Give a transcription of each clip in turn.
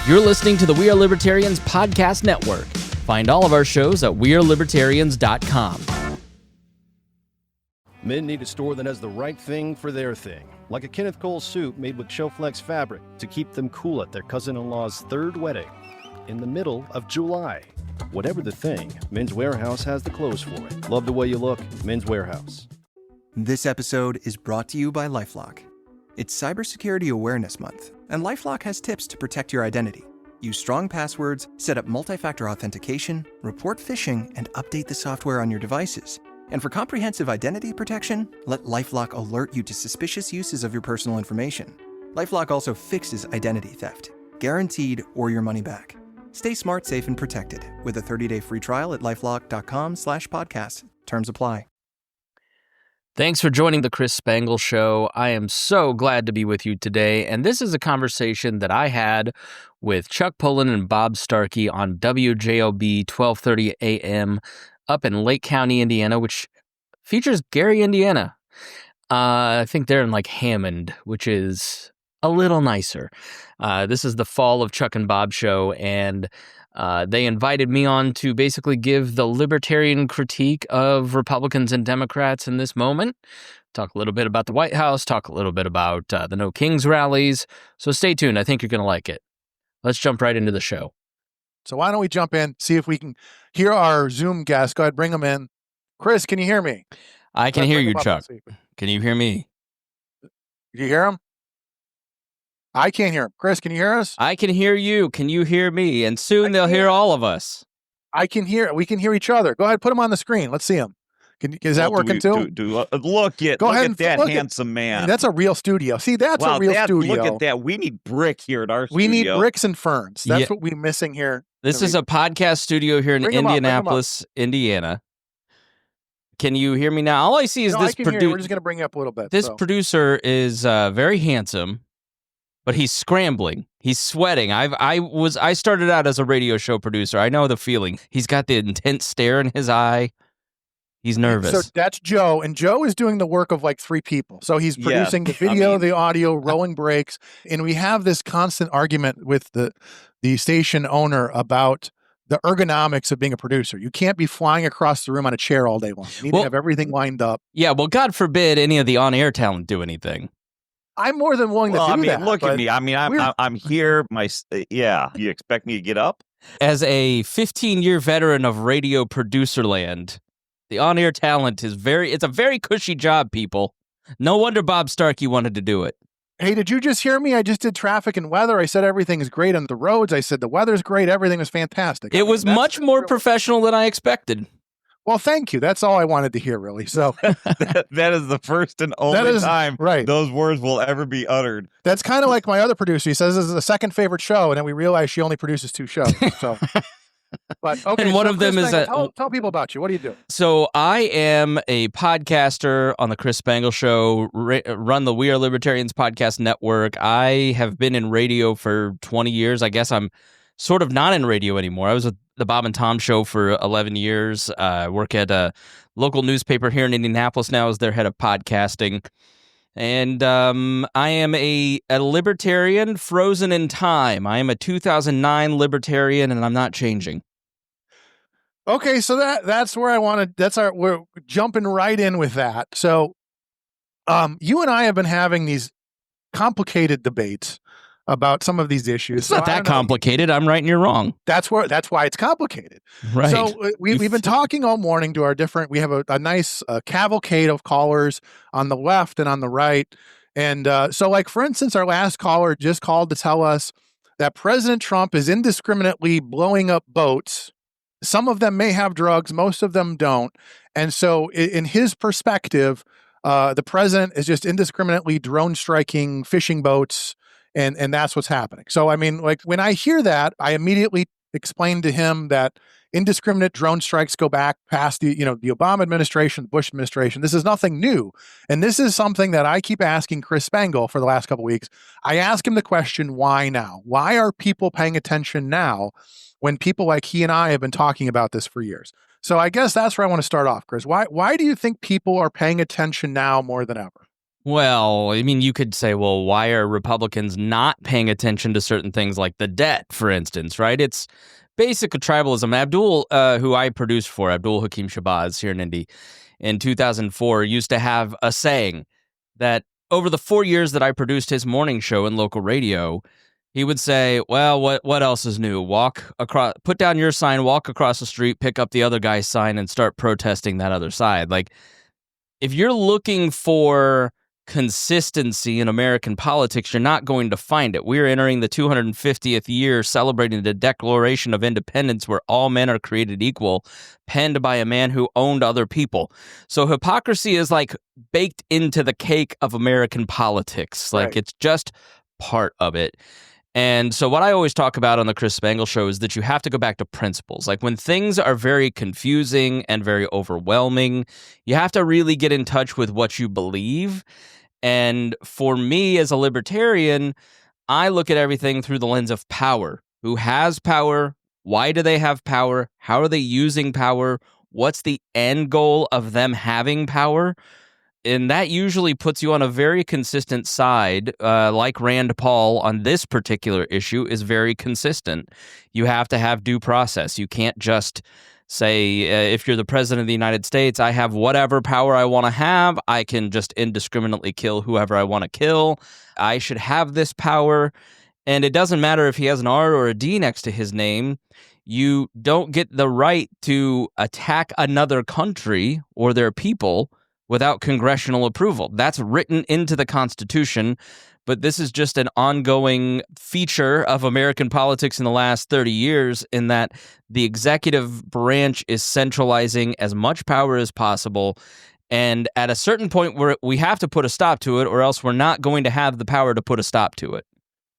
You're listening to the We Are Libertarians podcast network. Find all of our shows at wearelibertarians.com. Men need a store that has the right thing for their thing, like a Kenneth Cole suit made with Choflex fabric to keep them cool at their cousin-in-law's third wedding in the middle of July. Whatever the thing, Men's Warehouse has the clothes for it. Love the way you look, Men's Warehouse. This episode is brought to you by LifeLock. It's Cybersecurity Awareness Month, and LifeLock has tips to protect your identity. Use strong passwords, set up multi-factor authentication, report phishing, and update the software on your devices. And for comprehensive identity protection, let LifeLock alert you to suspicious uses of your personal information. LifeLock also fixes identity theft, guaranteed or your money back. Stay smart, safe, and protected with a 30-day free trial at LifeLock.com/podcast. Terms apply. Thanks for joining the Chris Spangle Show. I am so glad to be with you today, and this is a conversation that I had with Chuck Pullen and Bob Starkey on WJOB 1230 AM up in Lake County, Indiana, which features Gary, Indiana. I think they're in like Hammond, which is a little nicer. This is the Fall of Chuck and Bob show, and they invited me on to basically give the libertarian critique of Republicans and Democrats in this moment. Talk a little bit about the White House, talk a little bit about the No Kings rallies. So stay tuned. I think you're going to like it. Let's jump right into the show. So why don't we jump in, see if we can hear our Zoom guest. Go ahead, bring them in. Chris, can you hear me? I can hear you, Chuck. Can you hear me? You hear him? I can't hear him. Chris, can you hear us? I can hear you. Can you hear me? And soon they'll hear all of us. I can hear. We can hear each other. Go ahead, put him on the screen. Let's see him. Is that working too? Look at that handsome man. That's a real studio. See, that's a real studio. Look at that. We need brick here at our studio. We need bricks and ferns. That's what we're missing here. This is a podcast studio here in Indianapolis, Indiana. Can you hear me now? All I see is this producer. We're just going to bring you up a little bit. This producer is very handsome, but he's scrambling. He's sweating. I started out as a radio show producer. I know the feeling. He's got the intense stare in his eye. He's nervous. So that's Joe, and Joe is doing the work of like three people. So he's producing the video, the audio, rolling breaks, and we have this constant argument with the station owner about the ergonomics of being a producer. You can't be flying across the room on a chair all day long. You need to have everything lined up. Yeah, well, God forbid any of the on-air talent do anything. I'm more than willing to do that. Look at me. I'm here. You expect me to get up? As a 15-year veteran of radio producer land, the on-air talent is it's a very cushy job, people. No wonder Bob Starkey wanted to do it. Hey, did you just hear me? I just did traffic and weather. I said everything is great on the roads. I said the weather's great. Everything was fantastic. It was much more professional than I expected. Well, thank you. That's all I wanted to hear, really. So that is the first and only time those words will ever be uttered. That's kind of like my other producer. He says this is the second favorite show, and then we realize she only produces two shows. So, but okay. And one of them is tell people about you. What do you do? So I am a podcaster on the Chris Spangle Show. Run the We Are Libertarians podcast network. I have been in radio for 20 years. I guess I'm sort of not in radio anymore. I was with the Bob and Tom Show for 11 years. I work at a local newspaper here in Indianapolis now as their head of podcasting. And I am a libertarian frozen in time. I am a 2009 libertarian, and I'm not changing. Okay, so that's where I want to. We're jumping right in with that. So, you and I have been having these complicated debates about some of these issues. It's not that complicated. I'm right and you're wrong. That's why it's complicated. Right. So we've been talking all morning to our different, we have a nice cavalcade of callers on the left and on the right. And so like, for instance, our last caller just called to tell us that President Trump is indiscriminately blowing up boats. Some of them may have drugs, most of them don't. And so in his perspective, the president is just indiscriminately drone striking fishing boats. And that's what's happening. So, I mean, like when I hear that, I immediately explain to him that indiscriminate drone strikes go back past the Obama administration, the Bush administration. This is nothing new. And this is something that I keep asking Chris Spangle for the last couple of weeks. I ask him the question, why now? Why are people paying attention now when people like he and I have been talking about this for years? So I guess that's where I want to start off, Chris. Why do you think people are paying attention now more than ever? Well, I mean, you could say, well, why are Republicans not paying attention to certain things like the debt, for instance, right? It's basic tribalism. Abdul, who I produced for, Abdul Hakim Shabazz here in Indy, in 2004, used to have a saying that over the 4 years that I produced his morning show in local radio, he would say, well, what else is new? Walk across, put down your sign, walk across the street, pick up the other guy's sign, and start protesting that other side. Like, if you're looking for consistency in American politics, you're not going to find it. We're entering the 250th year celebrating the Declaration of Independence, where all men are created equal, penned by a man who owned other people. So hypocrisy is like baked into the cake of American politics. Like, it's just part of it. And so what I always talk about on the Chris Spangle Show is that you have to go back to principles. Like, when things are very confusing and very overwhelming, you have to really get in touch with what you believe. And for me as a libertarian, I look at everything through the lens of power. Who has power? Why do they have power? How are they using power? What's the end goal of them having power? And that usually puts you on a very consistent side, like Rand Paul on this particular issue is very consistent. You have to have due process. You can't just say, if you're the president of the United States, I have whatever power I want to have. I can just indiscriminately kill whoever I want to kill. I should have this power. And it doesn't matter if he has an R or a D next to his name. You don't get the right to attack another country or their people without congressional approval. That's written into the Constitution, but this is just an ongoing feature of American politics in the last 30 years in that the executive branch is centralizing as much power as possible, and at a certain point where we have to put a stop to it, or else we're not going to have the power to put a stop to it.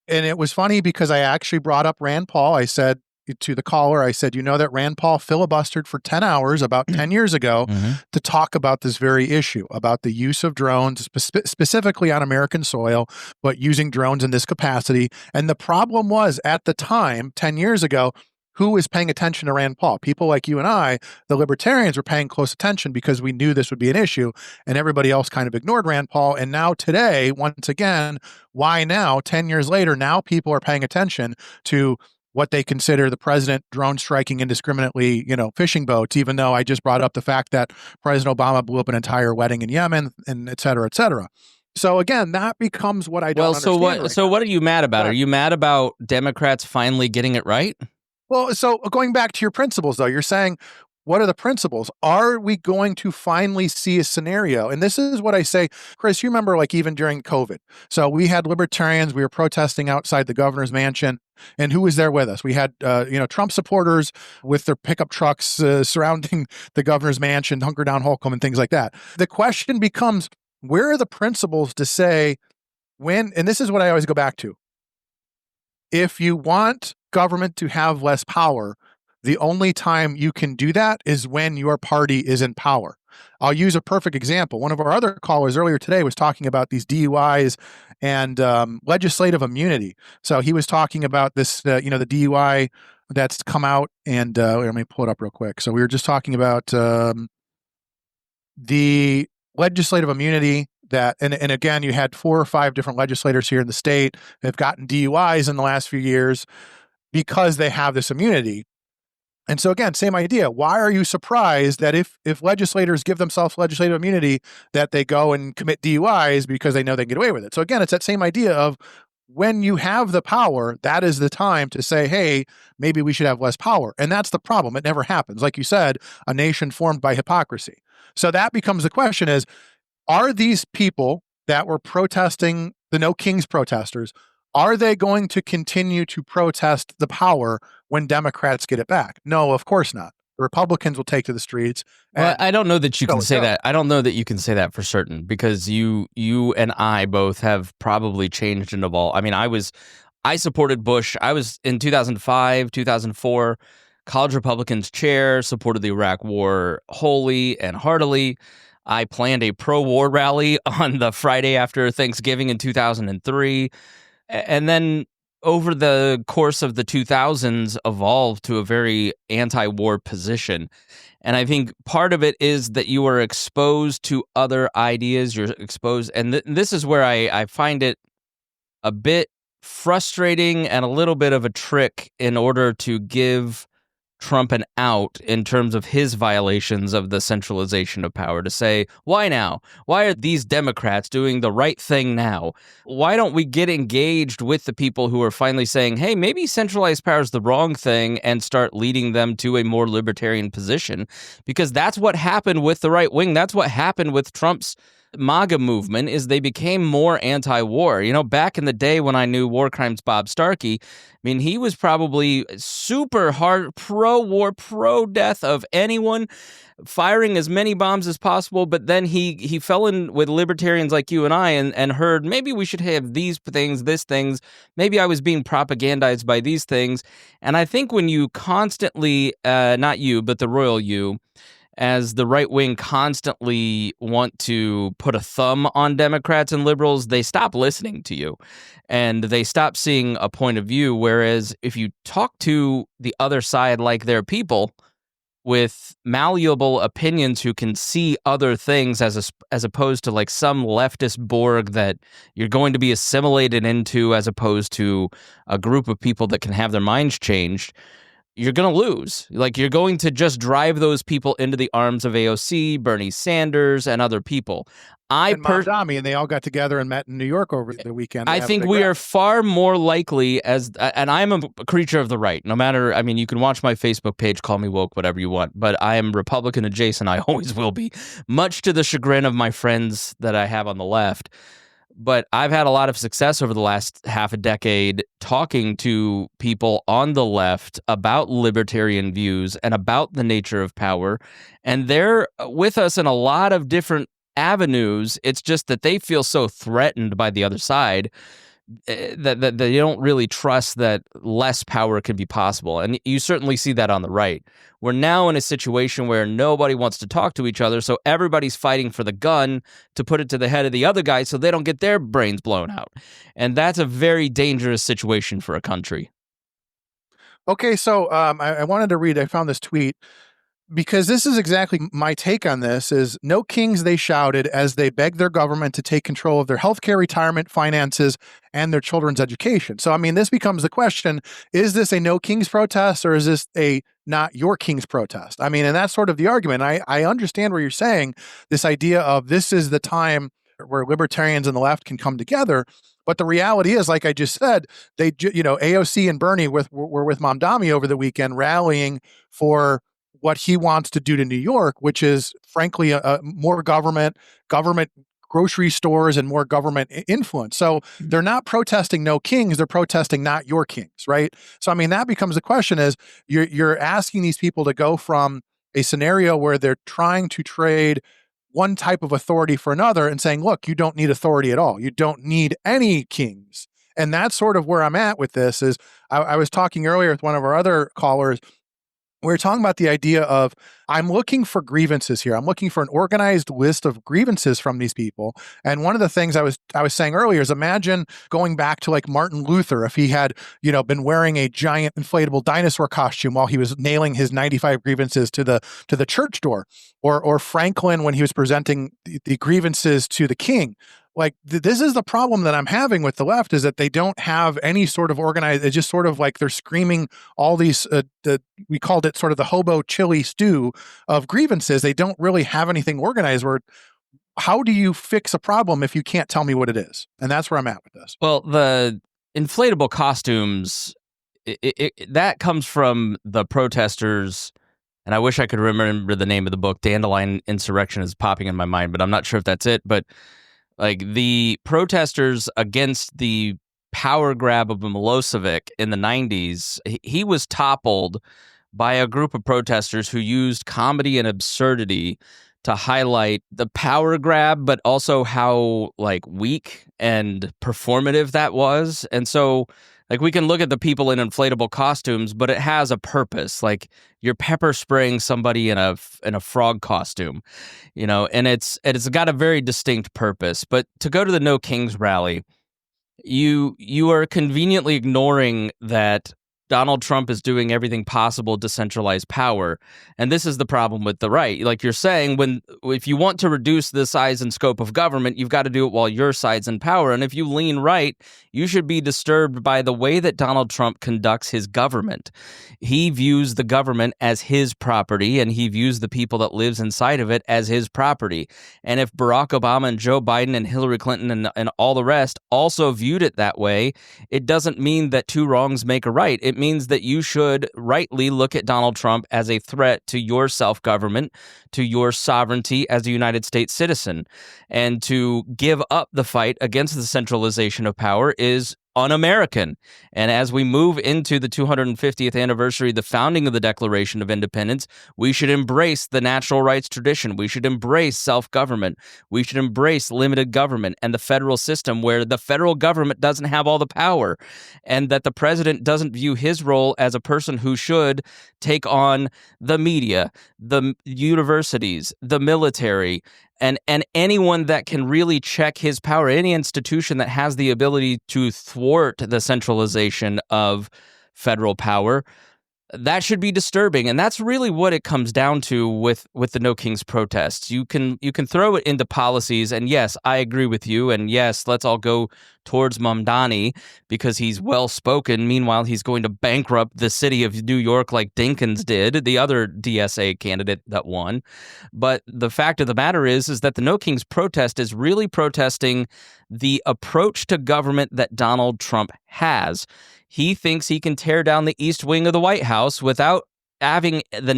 And it was funny because I actually brought up Rand Paul. I said to the caller, I said, you know that Rand Paul filibustered for 10 hours about 10 years ago to talk about this very issue, about the use of drones, specifically on American soil, but using drones in this capacity. And the problem was, at the time, 10 years ago, who was paying attention to Rand Paul? People like you and I, the libertarians, were paying close attention because we knew this would be an issue, and everybody else kind of ignored Rand Paul. And now today, once again, why now, 10 years later, now people are paying attention to what they consider the president drone striking indiscriminately, fishing boats, even though I just brought up the fact that President Obama blew up an entire wedding in Yemen, and et cetera, et cetera. So again, that becomes what I don't understand. So what are you mad about? Are you mad about Democrats finally getting it right? Well, so going back to your principles, though, you're saying, what are the principles? Are we going to finally see a scenario? And this is what I say, Chris, you remember, like, even during COVID. So we had libertarians, we were protesting outside the governor's mansion. And who was there with us? We had, Trump supporters with their pickup trucks surrounding the governor's mansion, Hunker Down Holcomb, and things like that. The question becomes, where are the principles to say when, and this is what I always go back to, if you want government to have less power, the only time you can do that is when your party is in power. I'll use a perfect example. One of our other callers earlier today was talking about these DUIs and legislative immunity. So he was talking about this, the DUI that's come out, and let me pull it up real quick. So we were just talking about the legislative immunity that, and again, you had 4 or 5 different legislators here in the state that have gotten DUIs in the last few years because they have this immunity. And so again, same idea. Why are you surprised that if legislators give themselves legislative immunity, that they go and commit DUIs because they know they can get away with it? So again, it's that same idea of when you have the power, that is the time to say, hey, maybe we should have less power. And that's the problem. It never happens. Like you said, a nation formed by hypocrisy. So that becomes the question is, are these people that were protesting, the No Kings protesters, are they going to continue to protest the power when Democrats get it back? No, of course not. The Republicans will take to the streets. Well, I don't know that you can say that. I don't know that you can say that for certain, because you and I both have probably changed and evolved. I mean, I supported Bush. I was in 2005, 2004, college Republicans chair, supported the Iraq War wholly and heartily. I planned a pro-war rally on the Friday after Thanksgiving in 2003. And then over the course of the 2000s evolved to a very anti-war position. And I think part of it is that you are exposed to other ideas. You're exposed, and this is where I find it a bit frustrating and a little bit of a trick in order to give Trump an out in terms of his violations of the centralization of power, to say, why now? Why are these Democrats doing the right thing now? Why don't we get engaged with the people who are finally saying, hey, maybe centralized power is the wrong thing, and start leading them to a more libertarian position? Because that's what happened with the right wing. That's what happened with Trump's MAGA movement, is they became more anti-war. You know, back in the day when I knew War Crimes Bob Starkey, I mean, he was probably super hard pro-war, pro-death of anyone, firing as many bombs as possible, but then he fell in with libertarians like you and I and heard maybe we should have these things, this things, maybe I was being propagandized by these things. And I think when you constantly, not you, but the royal you, as the right wing constantly want to put a thumb on Democrats and liberals, they stop listening to you and they stop seeing a point of view. Whereas if you talk to the other side like they're people with malleable opinions who can see other things as opposed to like some leftist Borg that you're going to be assimilated into, as opposed to a group of people that can have their minds changed, you're going to lose. Like, you're going to just drive those people into the arms of AOC, Bernie Sanders, and other people. And Mamdani, and they all got together and met in New York over the weekend. I think we are far more likely and I'm a creature of the right. No matter, I mean, you can watch my Facebook page, call me woke, whatever you want, but I am Republican adjacent. I always will be, much to the chagrin of my friends that I have on the left. But I've had a lot of success over the last half a decade talking to people on the left about libertarian views and about the nature of power. And they're with us in a lot of different avenues. It's just that they feel so threatened by the other side that they don't really trust that less power can be possible. And you certainly see that on the right. We're now in a situation where nobody wants to talk to each other, so everybody's fighting for the gun to put it to the head of the other guy so they don't get their brains blown out. And that's a very dangerous situation for a country. Okay, so I wanted to read, I found this tweet, because this is exactly my take on this, is no kings, they shouted as they begged their government to take control of their healthcare, retirement, finances, and their children's education. So, I mean, this becomes the question, is this a no kings protest or is this a not your kings protest? I mean, and that's sort of the argument. I understand where you're saying this idea of this is the time where libertarians and the left can come together. But the reality is, like I just said, they, AOC and Bernie were with Mamdani over the weekend rallying for what he wants to do to New York, which is frankly more government grocery stores and more government influence. So they're not protesting no kings, they're protesting not your kings, right? So I mean, that becomes the question, is you're asking these people to go from a scenario where they're trying to trade one type of authority for another and saying, look, you don't need authority at all. You don't need any kings. And that's sort of where I'm at with this. Is I was talking earlier with one of our other callers. We're talking about the idea of, I'm looking for grievances here. I'm looking for an organized list of grievances from these people. And one of the things I was saying earlier is, imagine going back to like Martin Luther, if he had, been wearing a giant inflatable dinosaur costume while he was nailing his 95 grievances to the church door, or Franklin when he was presenting the grievances to the king. Like, this is the problem that I'm having with the left, is that they don't have any sort of organized, it's just sort of like they're screaming all these, we called it sort of the hobo chili stew of grievances. They don't really have anything organized. Where, how do you fix a problem if you can't tell me what it is? And that's where I'm at with this. Well, the inflatable costumes, that comes from the protesters. And I wish I could remember the name of the book. Dandelion Insurrection is popping in my mind, but I'm not sure if that's it. But like, the protesters against the power grab of Milosevic in the 90s, he was toppled by a group of protesters who used comedy and absurdity to highlight the power grab, but also how like weak and performative that was. And so, like, we can look at the people in inflatable costumes, but it has a purpose. Like, you're pepper spraying somebody in a frog costume, and it's got a very distinct purpose. But to go to the No Kings rally, You are conveniently ignoring that Donald Trump is doing everything possible to centralize power. And this is the problem with the right. Like you're saying, if you want to reduce the size and scope of government, you've got to do it while your side's in power. And if you lean right, you should be disturbed by the way that Donald Trump conducts his government. He views the government as his property, and he views the people that lives inside of it as his property. And if Barack Obama and Joe Biden and Hillary Clinton and all the rest also viewed it that way, it doesn't mean that two wrongs make a right. It means that you should rightly look at Donald Trump as a threat to your self-government, to your sovereignty as a United States citizen. And to give up the fight against the centralization of power is un-American. And as we move into the 250th anniversary of the founding of the Declaration of Independence, we should embrace the natural rights tradition. We should embrace self-government. We should embrace limited government and the federal system where the federal government doesn't have all the power, and that the president doesn't view his role as a person who should take on the media, the universities, the military, and anyone that can really check his power, any institution that has the ability to thwart the centralization of federal power. That should be disturbing, and that's really what it comes down to with the No Kings protests. You can throw it into policies, and yes, I agree with you, and yes, let's all go towards Mamdani because he's well-spoken. Meanwhile, he's going to bankrupt the city of New York like Dinkins did, the other DSA candidate that won. But the fact of the matter is that the No Kings protest is really protesting the approach to government that Donald Trump has. He thinks he can tear down the East Wing of the White House without having the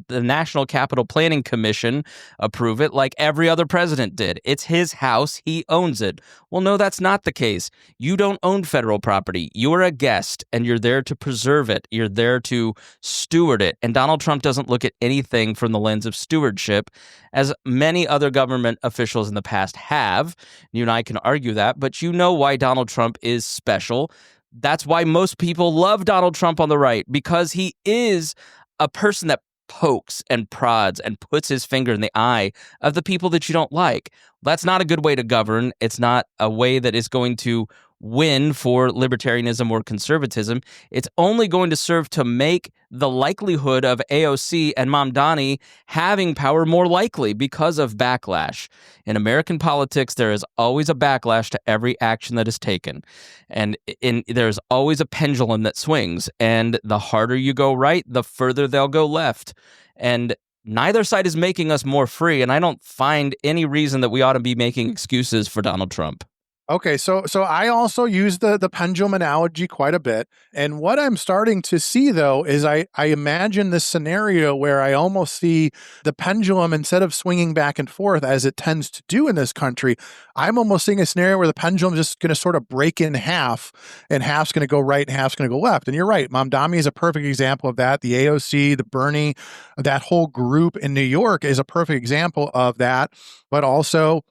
National Capital Planning Commission approve it like every other president did. It's his house. He owns it. Well, no, that's not the case. You don't own federal property. You're a guest, and you're there to preserve it. You're there to steward it. And Donald Trump doesn't look at anything from the lens of stewardship, as many other government officials in the past have. You and I can argue that, but you know why Donald Trump is special. That's why most people love Donald Trump on the right, because he is a person that pokes and prods and puts his finger in the eye of the people that you don't like. That's not a good way to govern. It's not a way that is going to win for libertarianism or conservatism. It's only going to serve to make the likelihood of AOC and Mamdani having power more likely because of backlash. In American politics, there is always a backlash to every action that is taken. And there's always a pendulum that swings. And the harder you go right, the further they'll go left. And neither side is making us more free. And I don't find any reason that we ought to be making excuses for Donald Trump. Okay, so I also use the pendulum analogy quite a bit. And what I'm starting to see, though, is I imagine this scenario where I almost see the pendulum, instead of swinging back and forth as it tends to do in this country, I'm almost seeing a scenario where the pendulum is just going to sort of break in half, and half's going to go right and half's going to go left. And you're right, Mamdani is a perfect example of that. The AOC, the Bernie, that whole group in New York is a perfect example of that. But also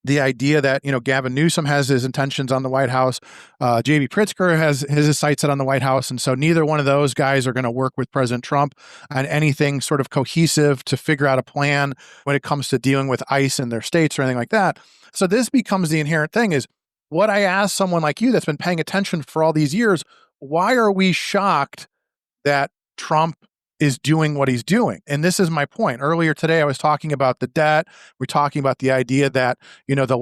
the idea that, Gavin Newsom has his intentions on the White House, J.B. Pritzker has his sights set on the White House. And so neither one of those guys are going to work with President Trump on anything sort of cohesive to figure out a plan when it comes to dealing with ICE in their states or anything like that. So this becomes the inherent thing is what I ask someone like you that's been paying attention for all these years, why are we shocked that Trump is doing what he's doing? And this is my point. Earlier today, I was talking about the debt. We're talking about the idea that, the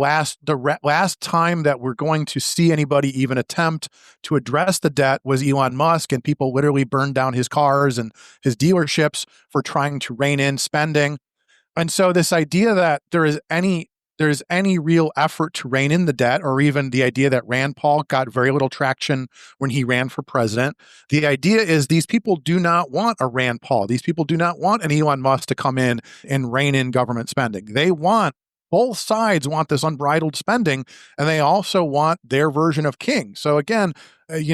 last time that we're going to see anybody even attempt to address the debt was Elon Musk, and people literally burned down his cars and his dealerships for trying to rein in spending. And so this idea that there's any real effort to rein in the debt, or even the idea that Rand Paul got very little traction when he ran for president. The idea is these people do not want a Rand Paul. These people do not want an Elon Musk to come in and rein in government spending. Both sides want this unbridled spending, and they also want their version of king. So again,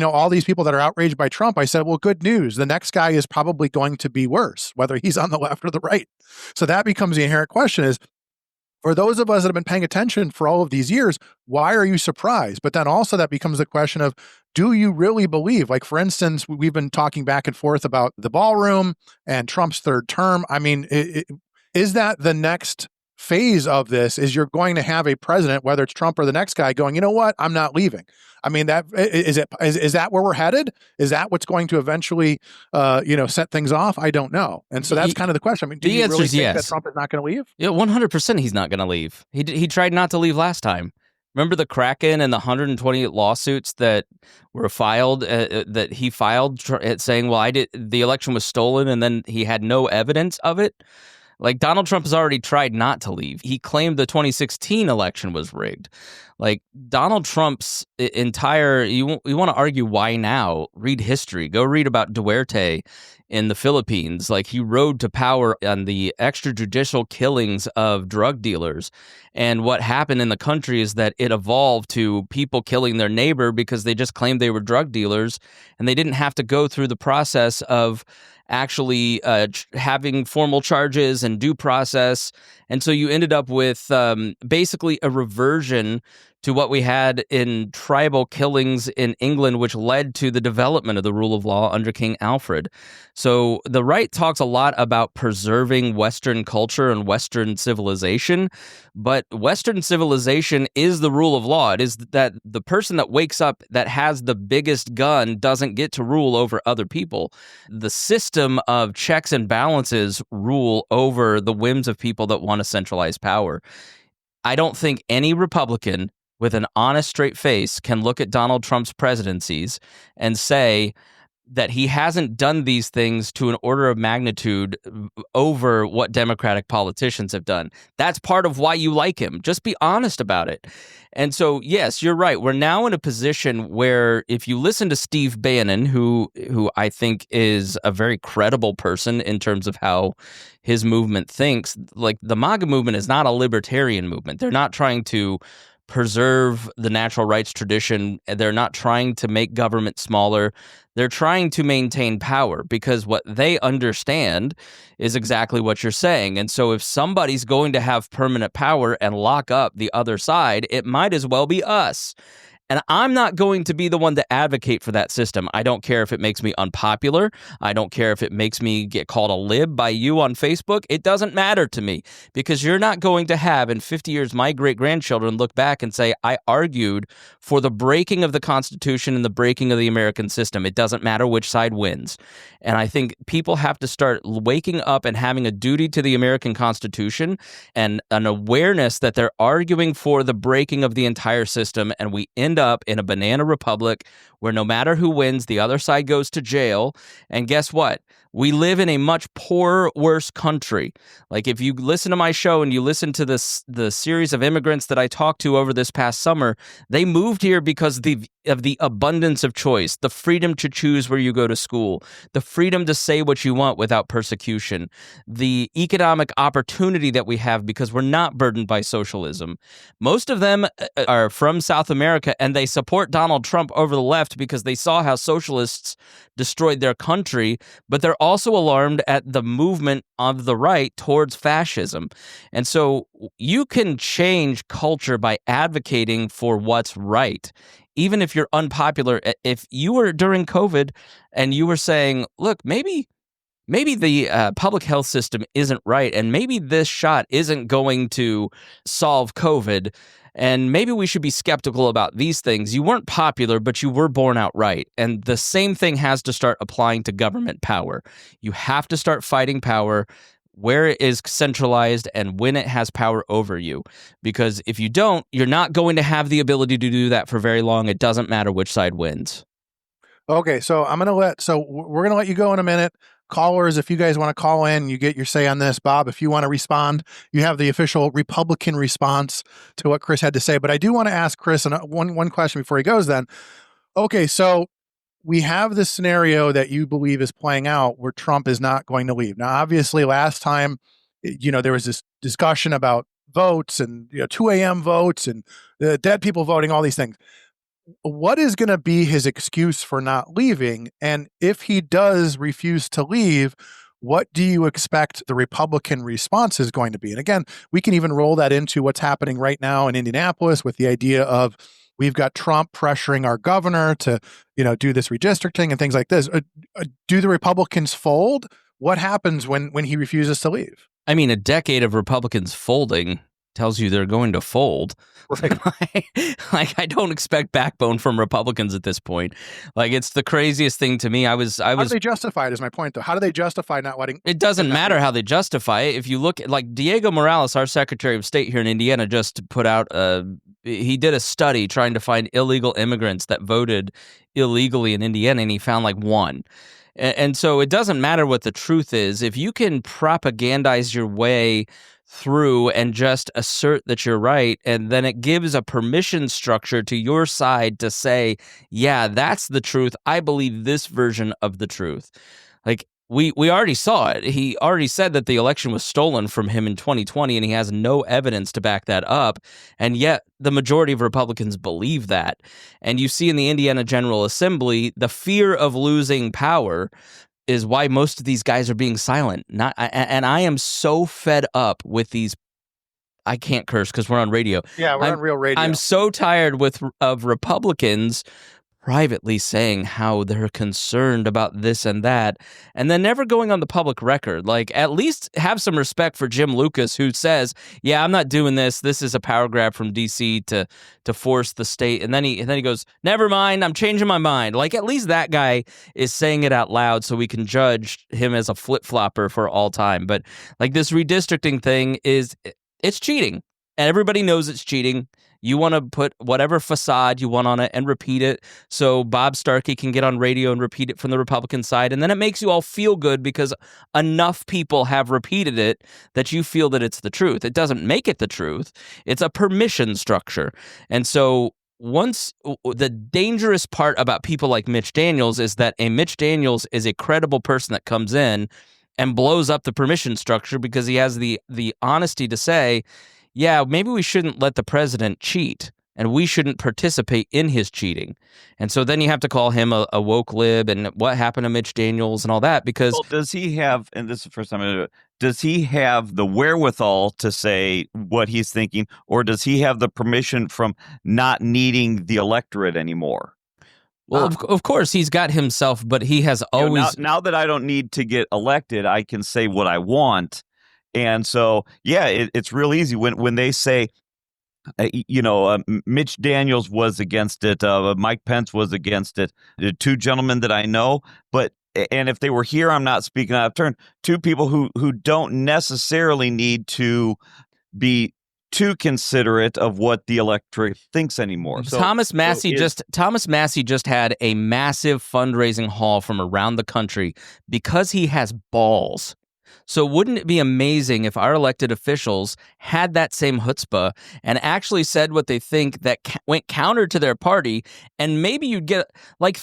all these people that are outraged by Trump, I said, well, good news. The next guy is probably going to be worse, whether he's on the left or the right. So that becomes the inherent question is, for those of us that have been paying attention for all of these years, why are you surprised? But then also that becomes the question of, do you really believe? Like, for instance, we've been talking back and forth about the ballroom and Trump's third term. I mean, is that the next phase of this is you're going to have a president, whether it's Trump or the next guy, going, you know what, I'm not leaving. I mean, is that where we're headed? Is that what's going to eventually, set things off? I don't know. And so that's kind of the question. I mean, do you really think that Trump is not going to leave? Yeah, 100% he's not going to leave. He tried not to leave last time. Remember the Kraken and the 120 lawsuits that were filed, that he filed saying, well, the election was stolen, and then he had no evidence of it? Like, Donald Trump has already tried not to leave. He claimed the 2016 election was rigged. Like, Donald Trump's entire, you want to argue why now? Read history. Go read about Duterte in the Philippines. Like, he rode to power on the extrajudicial killings of drug dealers. And what happened in the country is that it evolved to people killing their neighbor because they just claimed they were drug dealers, and they didn't have to go through the process of actually having formal charges and due process. And so you ended up with basically a reversion to what we had in tribal killings in England, which led to the development of the rule of law under King Alfred. So the right talks a lot about preserving Western culture and Western civilization, but Western civilization is the rule of law. It is that the person that wakes up that has the biggest gun doesn't get to rule over other people. The system of checks and balances rule over the whims of people that want to centralize power. I don't think any Republican with an honest, straight face can look at Donald Trump's presidencies and say that he hasn't done these things to an order of magnitude over what Democratic politicians have done. That's part of why you like him. Just be honest about it. And so, yes, you're right. We're now in a position where if you listen to Steve Bannon, who I think is a very credible person in terms of how his movement thinks, like the MAGA movement is not a libertarian movement. They're not trying to preserve the natural rights tradition. They're not trying to make government smaller. They're trying to maintain power because what they understand is exactly what you're saying. And so if somebody's going to have permanent power and lock up the other side, it might as well be us. And I'm not going to be the one to advocate for that system. I don't care if it makes me unpopular. I don't care if it makes me get called a lib by you on Facebook. It doesn't matter to me because you're not going to have in 50 years my great-grandchildren look back and say, I argued for the breaking of the Constitution and the breaking of the American system. It doesn't matter which side wins. And I think people have to start waking up and having a duty to the American Constitution and an awareness that they're arguing for the breaking of the entire system, and we end up in a banana republic where no matter who wins, the other side goes to jail. And guess what? We live in a much poorer, worse country. Like if you listen to my show and you listen to the series of immigrants that I talked to over this past summer, they moved here because of the abundance of choice, the freedom to choose where you go to school, the freedom to say what you want without persecution, the economic opportunity that we have because we're not burdened by socialism. Most of them are from South America, and they support Donald Trump over the left because they saw how socialists destroyed their country, but they're also alarmed at the movement of the right towards fascism. And so you can change culture by advocating for what's right. Even if you're unpopular, if you were during COVID and you were saying, look, maybe the public health system isn't right, and maybe this shot isn't going to solve COVID, and maybe we should be skeptical about these things. You weren't popular, but you were born out right. And the same thing has to start applying to government power. You have to start fighting power where it is centralized and when it has power over you. Because if you don't, you're not going to have the ability to do that for very long. It doesn't matter which side wins. Okay, so we're going to let you go in a minute. Callers, if you guys want to call in, you get your say on this. Bob, if you want to respond, you have the official Republican response to what Chris had to say. But I do want to ask Chris one question before he goes then. Okay, so we have this scenario that you believe is playing out where Trump is not going to leave. Now, obviously, last time, there was this discussion about votes and 2 a.m. votes and dead people voting, all these things. What is going to be his excuse for not leaving? And if he does refuse to leave, what do you expect the Republican response is going to be? And again, we can even roll that into what's happening right now in Indianapolis with the idea of we've got Trump pressuring our governor to, do this redistricting and things like this. Do the Republicans fold? What happens when he refuses to leave? I mean, a decade of Republicans folding tells you they're going to fold. Right. Like, I don't expect backbone from Republicans at this point. Like, it's the craziest thing to me. How do they justify it is my point, though. How do they justify not letting... It doesn't matter how they justify it. If you look at, like, Diego Morales, our Secretary of State here in Indiana, just put out he did a study trying to find illegal immigrants that voted illegally in Indiana, and he found like one. And so it doesn't matter what the truth is. If you can propagandize your way through and just assert that you're right, and then it gives a permission structure to your side to say, yeah, that's the truth. I believe this version of the truth. Like, we already saw it. He already said that the election was stolen from him in 2020, and he has no evidence to back that up. And yet the majority of Republicans believe that. And you see in the Indiana General Assembly, the fear of losing power is why most of these guys are being silent. And I am so fed up with these. I can't curse because we're on radio. Yeah, we're on real radio. I'm so tired of Republicans privately saying how they're concerned about this and that, and then never going on the public record. Like, at least have some respect for Jim Lucas, who says, yeah, I'm not doing this. This is a power grab from D.C. to force the state. And then he goes, never mind, I'm changing my mind. Like, at least that guy is saying it out loud so we can judge him as a flip-flopper for all time. But, like, this redistricting thing it's cheating. And everybody knows it's cheating. You want to put whatever facade you want on it and repeat it so Bob Starkey can get on radio and repeat it from the Republican side. And then it makes you all feel good because enough people have repeated it that you feel that it's the truth. It doesn't make it the truth. It's a permission structure. And so the dangerous part about people like Mitch Daniels is that a Mitch Daniels is a credible person that comes in and blows up the permission structure because he has the honesty to say, yeah, maybe we shouldn't let the president cheat, and we shouldn't participate in his cheating. And so then you have to call him a woke lib, and what happened to Mitch Daniels and all that, because... Well, does he have, and this is the first time I'm going to do it, does he have the wherewithal to say what he's thinking, or does he have the permission from not needing the electorate anymore? Well, of course, he's got himself, but he has always... Now that I don't need to get elected, I can say what I want. And so, yeah, it's real easy when they say, Mitch Daniels was against it, Mike Pence was against it, two gentlemen that I know, and if they were here, I'm not speaking out of turn, two people who don't necessarily need to be too considerate of what the electorate thinks anymore. So, Thomas Massey just had a massive fundraising haul from around the country because he has balls. So wouldn't it be amazing if our elected officials had that same chutzpah and actually said what they think that went counter to their party, and maybe you'd get like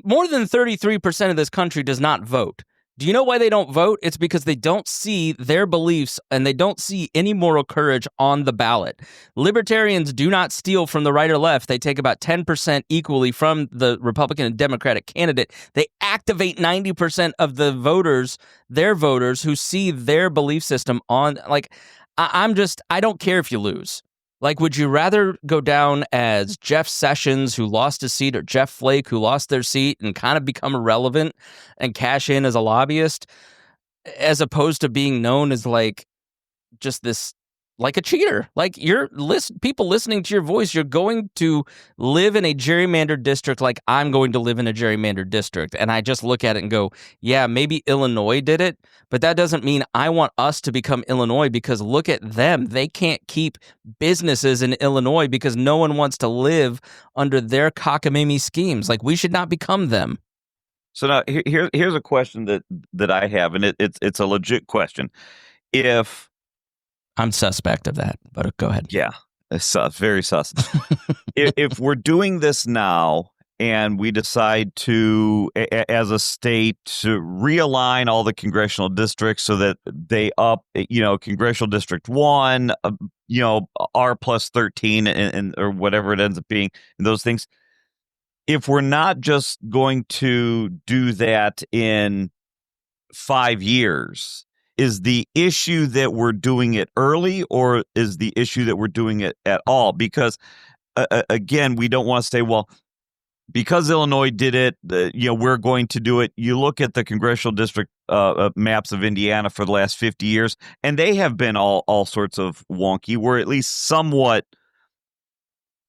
more than 33% of this country does not vote. Do you know why they don't vote? It's because they don't see their beliefs and they don't see any moral courage on the ballot. Libertarians do not steal from the right or left. They take about 10% equally from the Republican and Democratic candidate. They activate 90% of the voters, their voters, who see their belief system on, like, I don't care if you lose. Like, would you rather go down as Jeff Sessions, who lost his seat, or Jeff Flake, who lost their seat and kind of become irrelevant and cash in as a lobbyist, as opposed to being known as, like, just this, like, a cheater? Like, people listening to your voice, you're going to live in a gerrymandered district like I'm going to live in a gerrymandered district. And I just look at it and go, yeah, maybe Illinois did it, but that doesn't mean I want us to become Illinois, because look at them. They can't keep businesses in Illinois because no one wants to live under their cockamamie schemes. Like, we should not become them. So now here's a question that I have, and it's a legit question. If I'm suspect of that, but go ahead. Yeah, it's very sus. if we're doing this now and we decide to, as a state, to realign all the congressional districts so that they up, Congressional District 1, R plus 13 and or whatever it ends up being, and those things, if we're not just going to do that in 5 years, is the issue that we're doing it early, or is the issue that we're doing it at all? Because, again, we don't want to say, well, because Illinois did it, we're going to do it. You look at the congressional district maps of Indiana for the last 50 years, and they have been all sorts of wonky. We're at least somewhat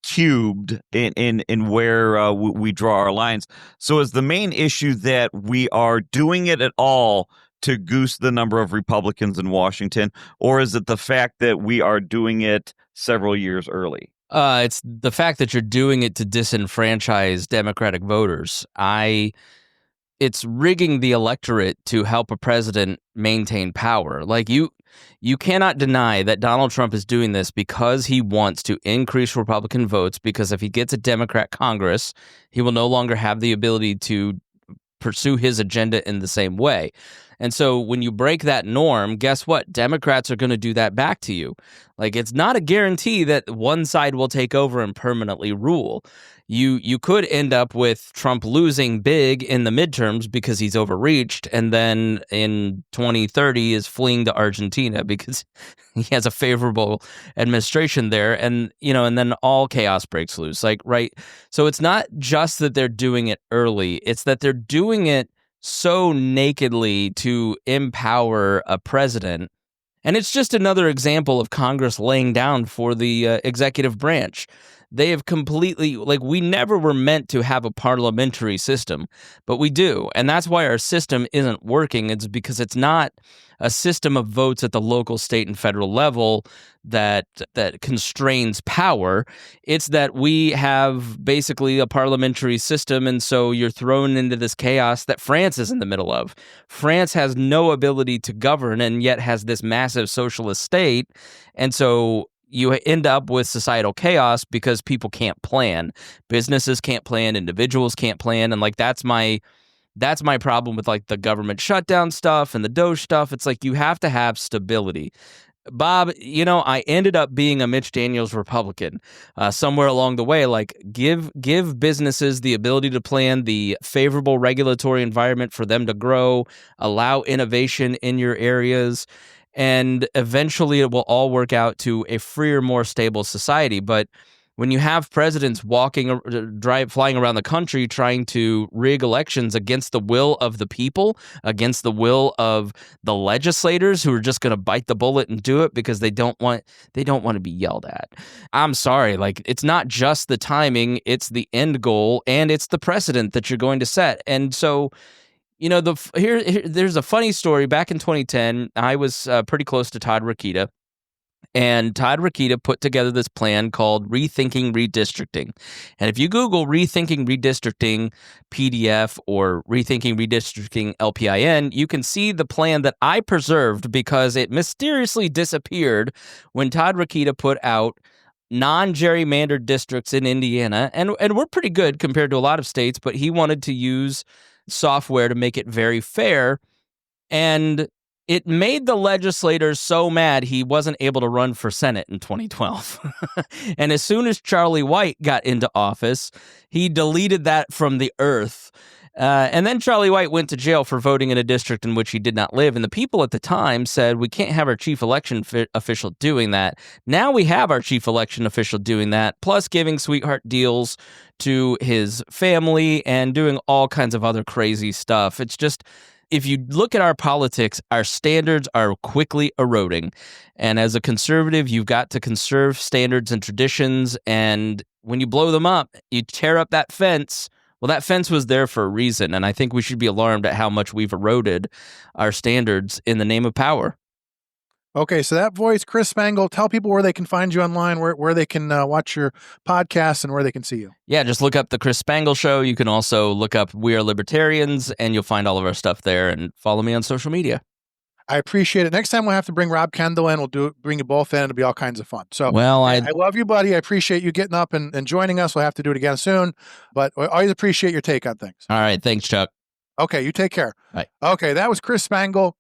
cubed in where we draw our lines. So is the main issue that we are doing it at all to goose the number of Republicans in Washington, or is it the fact that we are doing it several years early? It's the fact that you're doing it to disenfranchise Democratic voters. It's rigging the electorate to help a president maintain power. Like you cannot deny that Donald Trump is doing this because he wants to increase Republican votes, because if he gets a Democrat Congress, he will no longer have the ability to pursue his agenda in the same way. And so when you break that norm, guess what? Democrats are going to do that back to you. Like, it's not a guarantee that one side will take over and permanently rule. You could end up with Trump losing big in the midterms because he's overreached, and then in 2030 is fleeing to Argentina because he has a favorable administration there, and then all chaos breaks loose. Like, right? So it's not just that they're doing it early, it's that they're doing it so nakedly to empower a president. And it's just another example of Congress laying down for the executive branch. They have completely, we never were meant to have a parliamentary system, but we do. And that's why our system isn't working. It's because it's not a system of votes at the local, state, and federal level that constrains power. It's that we have basically a parliamentary system, and so you're thrown into this chaos that France is in the middle of. France has no ability to govern and yet has this massive socialist state, and so you end up with societal chaos because people can't plan. Businesses can't plan, individuals can't plan, and that's my problem with the government shutdown stuff and the Doge stuff. It's you have to have stability. Bob, I ended up being a Mitch Daniels Republican somewhere along the way. Give businesses the ability to plan, the favorable regulatory environment for them to grow, allow innovation in your areas, and eventually it will all work out to a freer, more stable society. But when you have presidents flying around the country trying to rig elections against the will of the people, against the will of the legislators who are just going to bite the bullet and do it because they don't want to be yelled at. I'm sorry, it's not just the timing, it's the end goal, and it's the precedent that you're going to set. And so, there's a funny story. Back in 2010, I was pretty close to Todd Rokita. And Todd Rokita put together this plan called Rethinking Redistricting. And if you Google Rethinking Redistricting PDF or Rethinking Redistricting LPIN, you can see the plan that I preserved because it mysteriously disappeared when Todd Rokita put out non-gerrymandered districts in Indiana. And we're pretty good compared to a lot of states, but he wanted to use software to make it very fair. And it made the legislators so mad he wasn't able to run for Senate in 2012. And as soon as Charlie White got into office, he deleted that from the earth. And then Charlie White went to jail for voting in a district in which he did not live. And the people at the time said, we can't have our chief election official doing that. Now we have our chief election official doing that, plus giving sweetheart deals to his family and doing all kinds of other crazy stuff. It's just, if you look at our politics, our standards are quickly eroding. And as a conservative, you've got to conserve standards and traditions. And when you blow them up, you tear up that fence. Well, that fence was there for a reason. And I think we should be alarmed at how much we've eroded our standards in the name of power. Okay, so that voice, Chris Spangle, tell people where they can find you online, where they can watch your podcast and where they can see you. Yeah, just look up The Chris Spangle Show. You can also look up We Are Libertarians, and you'll find all of our stuff there, and follow me on social media. I appreciate it. Next time we'll have to bring Rob Kendall in. We'll bring you both in. It'll be all kinds of fun. So, I love you, buddy. I appreciate you getting up and joining us. We'll have to do it again soon, but I always appreciate your take on things. All right. Thanks, Chuck. Okay, you take care. Bye. Okay, that was Chris Spangle.